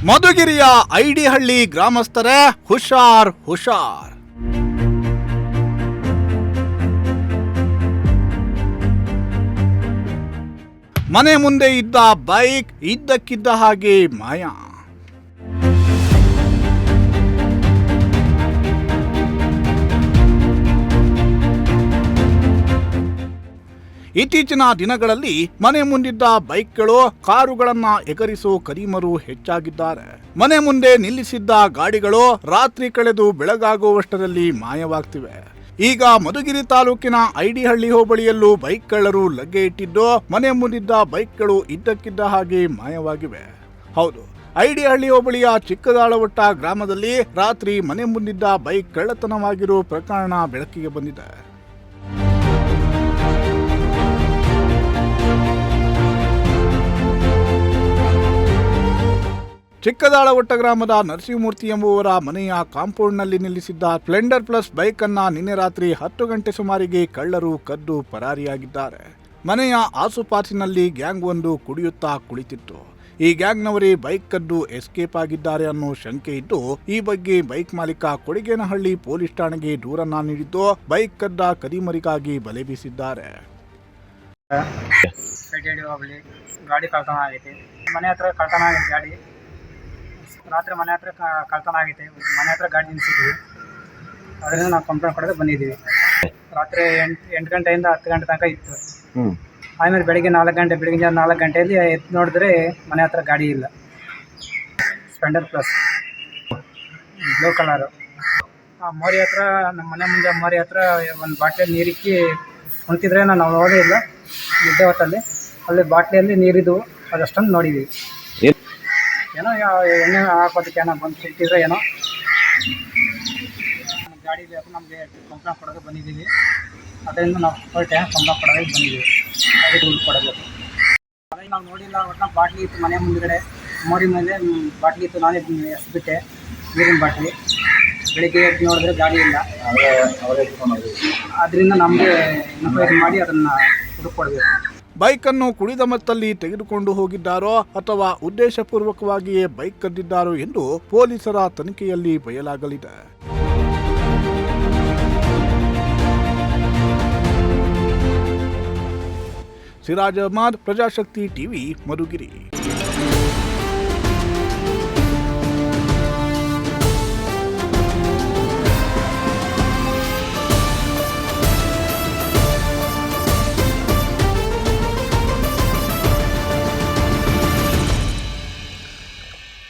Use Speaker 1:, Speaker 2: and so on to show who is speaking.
Speaker 1: ಮಧುಗಿರಿಯ ಐಡಿಹಳ್ಳಿ ಗ್ರಾಮಸ್ಥರೇ ಹುಷಾರ್ ಹುಷಾರ್. ಮನೆ ಮುಂದೆ ಇದ್ದ ಬೈಕ್ ಇದ್ದಕ್ಕಿದ್ದ ಹಾಗೆ ಮಾಯ. ಇತ್ತೀಚಿನ ದಿನಗಳಲ್ಲಿ ಮನೆ ಮುಂದಿದ್ದ ಬೈಕ್ಗಳು, ಕಾರುಗಳನ್ನ ಎಗರಿಸೋ ಕರೀಮರು ಹೆಚ್ಚಾಗಿದ್ದಾರೆ. ಮನೆ ಮುಂದೆ ನಿಲ್ಲಿಸಿದ್ದ ಗಾಡಿಗಳು ರಾತ್ರಿ ಕಳೆದು ಬೆಳಗಾಗುವಷ್ಟರಲ್ಲಿ ಮಾಯವಾಗ್ತಿವೆ. ಈಗ ಮಧುಗಿರಿ ತಾಲೂಕಿನ ಐಡಿಹಳ್ಳಿ ಹೋಬಳಿಯಲ್ಲೂ ಬೈಕ್ ಕಳ್ಳರು ಲಗ್ಗೆ ಇಟ್ಟಿದ್ದು, ಮನೆ ಮುಂದಿದ್ದ ಬೈಕ್ಗಳು ಇದ್ದಕ್ಕಿದ್ದ ಹಾಗೆ ಮಾಯವಾಗಿವೆ. ಹೌದು, ಐಡಿಹಳ್ಳಿ ಹೋಬಳಿಯ ಚಿಕ್ಕದಾಳವಟ್ಟ ಗ್ರಾಮದಲ್ಲಿ ರಾತ್ರಿ ಮನೆ ಮುಂದಿದ್ದ ಬೈಕ್ ಕಳ್ಳತನವಾಗಿರೋ ಪ್ರಕರಣ ಬೆಳಕಿಗೆ ಬಂದಿದೆ. ಚಿಕ್ಕದಾಳವಟ್ಟ ಗ್ರಾಮದ ನರಸಿಂಹಮೂರ್ತಿ ಎಂಬುವರ ಮನೆಯ ಕಾಂಪೌಂಡ್ನಲ್ಲಿ ನಿಲ್ಲಿಸಿದ್ದ ಸ್ಪ್ಲೆಂಡರ್ ಪ್ಲಸ್ ಬೈಕ್ ಅನ್ನ ನಿನ್ನೆ ರಾತ್ರಿ 10 ಗಂಟೆ ಸುಮಾರಿಗೆ ಕಳ್ಳರು ಕದ್ದು ಪರಾರಿಯಾಗಿದ್ದಾರೆ. ಮನೆಯ ಆಸುಪಾಸಿನಲ್ಲಿ ಗ್ಯಾಂಗ್ ಒಂದು ಕುಡಿಯುತ್ತಾ ಕುಳಿತಿತ್ತು. ಈ ಗ್ಯಾಂಗ್ನವರೇ ಬೈಕ್ ಕದ್ದು ಎಸ್ಕೇಪ್ ಆಗಿದ್ದಾರೆ ಅನ್ನೋ ಶಂಕೆ ಇದ್ದು, ಈ ಬಗ್ಗೆ ಬೈಕ್ ಮಾಲೀಕ ಕೊಡಿಗೇನಹಳ್ಳಿ ಪೊಲೀಸ್ ಠಾಣೆಗೆ ದೂರನ್ನ ನೀಡಿದ್ದು, ಬೈಕ್ ಕದ್ದ ಕದಿಮರಿಗಾಗಿ ಬಲೆ ಬೀಸಿದ್ದಾರೆ.
Speaker 2: ಗಾಡಿ ಕಳ್ತನ ಆಗೈತೆ, ಮನೆ ಹತ್ರ ಕಳ್ತನ ಆಗೈತೆ. ಗಾಡಿ ರಾತ್ರಿ ಮನೆ ಹತ್ರ ಕಳ್ತನ ಆಗೈತೆ. ಮನೆ ಹತ್ರ ಗಾಡಿ ನಿಲ್ಲಿಸಿದ್ವಿ. ಅದರಿಂದ ನಾವು ಕಂಪ್ಲೇಂಟ್ ಕೊಡೋಕೆ ಬಂದಿದ್ದೀವಿ. ರಾತ್ರಿ 8 ಗಂಟೆಯಿಂದ 10 ಗಂಟೆ ತನಕ ಇತ್ತು. ಆಮೇಲೆ ಬೆಳಗ್ಗೆ 4 ಗಂಟೆಯಲ್ಲಿ ಎದ್ದು ನೋಡಿದ್ರೆ ಮನೆ ಹತ್ರ ಗಾಡಿ ಇಲ್ಲ. Splendor plus blue colour. ಆ ಮೋರಿ ಹತ್ರ, ನಮ್ಮ ಮನೆ ಮುಂದೆ ಮೋರಿ ಹತ್ರ ಒಂದು ಬಾಟ್ಲಿಯಲ್ಲಿ ನೀರಿಕ್ಕಿ ಕುಂತಿದ್ರೆ ನಾವು ನೋಡೇ ಇಲ್ಲ. ನಿದ್ದೆ ಹೊತ್ತಲ್ಲಿ ಅಲ್ಲಿ ಬಾಟ್ಲಿಯಲ್ಲಿ ನೀರಿದ್ದು ಅದಷ್ಟೊಂದು ನೋಡಿದ್ವಿ. ಏನೋ ಎಣ್ಣೆ ಹಾಕೋದಕ್ಕೆ ಏನೋ ಬಂದು ಸಿಕ್ಕಿದ್ರೆ ಏನೋ ಗಾಡಿ ಬೇಕು, ನಮಗೆ ಕಂಪ್ಲೇಂಟ್ ಕೊಡೋಕೆ ಬಂದಿದ್ದೀವಿ. ಅದರಿಂದ ನಾವು ಹೊರಟೆ ಕಂಪ್ಲೇಂಟ್ ಕೊಡೋಕೆ ಬಂದಿದ್ದೀವಿ. ಅದಕ್ಕೆ ದುಡ್ಡು ಕೊಡಬೇಕು. ಅದೇ ನಾವು ನೋಡಿಲ್ಲ. ಒಟ್ಟು ಬಾಟ್ಲಿ ಇತ್ತು ಮನೆ ಮುಂದುಗಡೆ, ಮೋರಿ ಮೇಲೆ ಬಾಟ್ಲಿ ಇತ್ತು. ನಾನೇ ಎಸ್ಬಿಟ್ಟೆ ನೀರಿನ ಬಾಟ್ಲಿ. ಬೆಳಿಗ್ಗೆ ಎದ್ದು ನೋಡಿದ್ರೆ ಗಾಡಿ ಇಲ್ಲ. ಅದರಿಂದ ನಮಗೆ ಎನ್ಕ್ವೈರಿ ಮಾಡಿ ಅದನ್ನು ದುಡ್ಡು ಕೊಡಬೇಕು.
Speaker 1: ಬೈಕನ್ನು ಕುಡಿದ ಮತ್ತಲ್ಲಿ ತೆಗೆದುಕೊಂಡು ಹೋಗಿದ್ದಾರೋ ಅಥವಾ ಉದ್ದೇಶಪೂರ್ವಕವಾಗಿಯೇ ಬೈಕ್ ಕದ್ದಿದ್ದಾರೋ ಎಂದು ಪೊಲೀಸರ ತನಿಖೆಯಲ್ಲಿ ಬಯಲಾಗಲಿದೆ. ಸಿರಾಜ್ ಅಹಮದ್, ಪ್ರಜಾಶಕ್ತಿ ಟಿವಿ, ಮಧುಗಿರಿ.